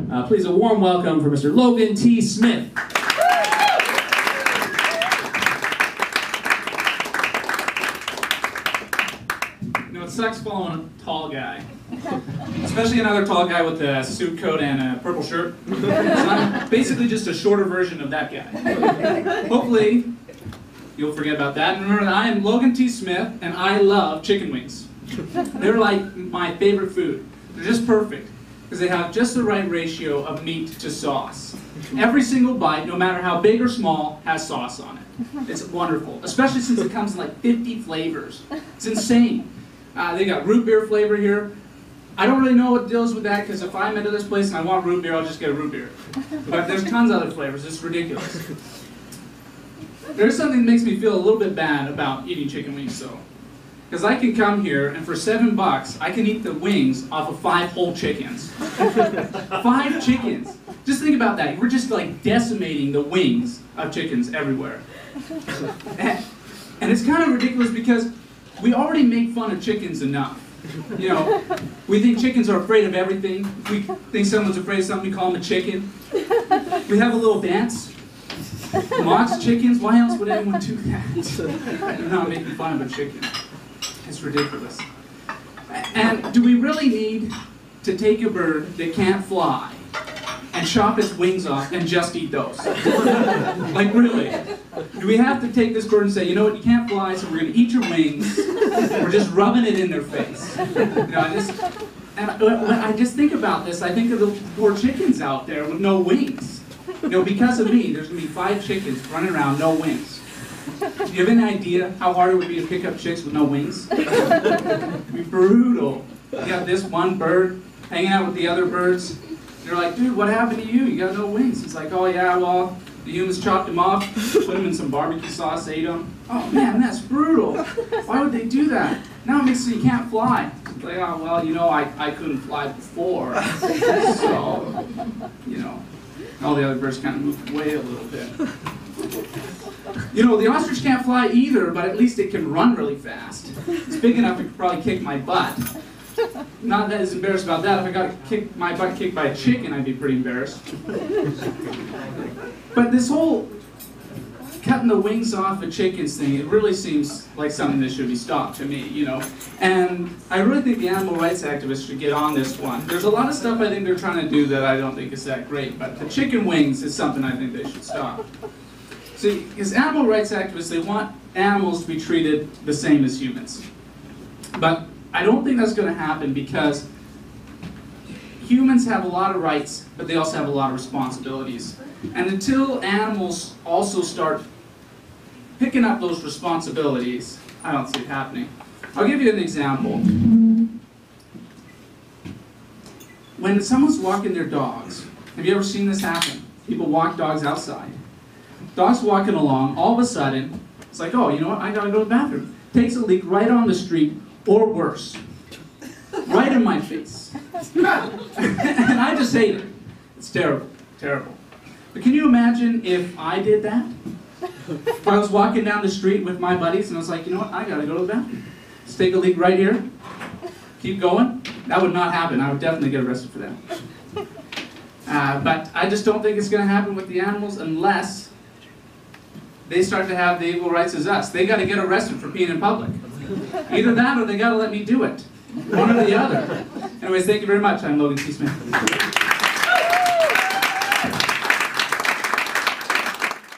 Please a warm welcome for Mr. Logan T. Smith. You know, it sucks following a tall guy. Especially another tall guy with a suit coat and a purple shirt. So I'm basically just a shorter version of that guy. Hopefully, you'll forget about that. And remember that I am Logan T. Smith, and I love chicken wings. They're like my favorite food. They're just perfect, because they have just the right ratio of meat to sauce. Every single bite, no matter how big or small, has sauce on it. It's wonderful, especially since it comes in like 50 flavors. It's insane. They got root beer flavor here. I don't really know what deals with that, because if I'm into this place and I want root beer, I'll just get a root beer. But there's tons of other flavors. It's ridiculous. There's something that makes me feel a little bit bad about eating chicken wings, though. Because I can come here, and for $7, I can eat the wings off of 5 whole chickens. 5 chickens. Just think about that. We're just like decimating the wings of chickens everywhere. And it's kind of ridiculous because we already make fun of chickens enough. You know, we think chickens are afraid of everything. We think someone's afraid of something, we call them a chicken. We have a little dance. Mocks chickens? Why else would anyone do that? They're not making fun of a chicken. It's ridiculous. And do we really need to take a bird that can't fly and chop its wings off and just eat those? Like, really? Do we have to take this bird and say, you know what, you can't fly, so we're going to eat your wings. We're just rubbing it in their face. You know, when I just think about this, I think of the poor chickens out there with no wings. You know, because of me, there's going to be 5 chickens running around, no wings. Do you have any idea how hard it would be to pick up chicks with no wings? It'd be brutal. You got this one bird hanging out with the other birds. You're like, dude, what happened to you? You got no wings. He's like, oh yeah, well, the humans chopped them off, put them in some barbecue sauce, ate them. Oh man, that's brutal. Why would they do that? Now it makes it so you can't fly. It's like, oh, well, you know, I couldn't fly before. So, you know, all the other birds kind of moved away a little bit. You know, the ostrich can't fly either, but at least it can run really fast. It's big enough it could probably kick my butt. Not that as embarrassed about that. If I got my butt kicked by a chicken, I'd be pretty embarrassed. But this whole cutting the wings off of chickens thing, it really seems like something that should be stopped to me, you know. And I really think the animal rights activists should get on this one. There's a lot of stuff I think they're trying to do that I don't think is that great, but the chicken wings is something I think they should stop. See, as animal rights activists, they want animals to be treated the same as humans. But I don't think that's going to happen because humans have a lot of rights, but they also have a lot of responsibilities. And until animals also start picking up those responsibilities, I don't see it happening. I'll give you an example. When someone's walking their dogs, have you ever seen this happen? People walk dogs outside. Dog's walking along, all of a sudden, it's like, oh, you know what, I gotta go to the bathroom. Takes a leak right on the street, or worse. Right in my face. And I just hate it. It's terrible, terrible. But can you imagine if I did that? If I was walking down the street with my buddies and I was like, you know what, I gotta go to the bathroom. Let's take a leak right here. Keep going. That would not happen. I would definitely get arrested for that. But I just don't think it's gonna happen with the animals unless they start to have the equal rights as us. They gotta get arrested for peeing in public. Either that or they gotta let me do it. One or the other. Anyways, thank you very much. I'm Logan T. Smith.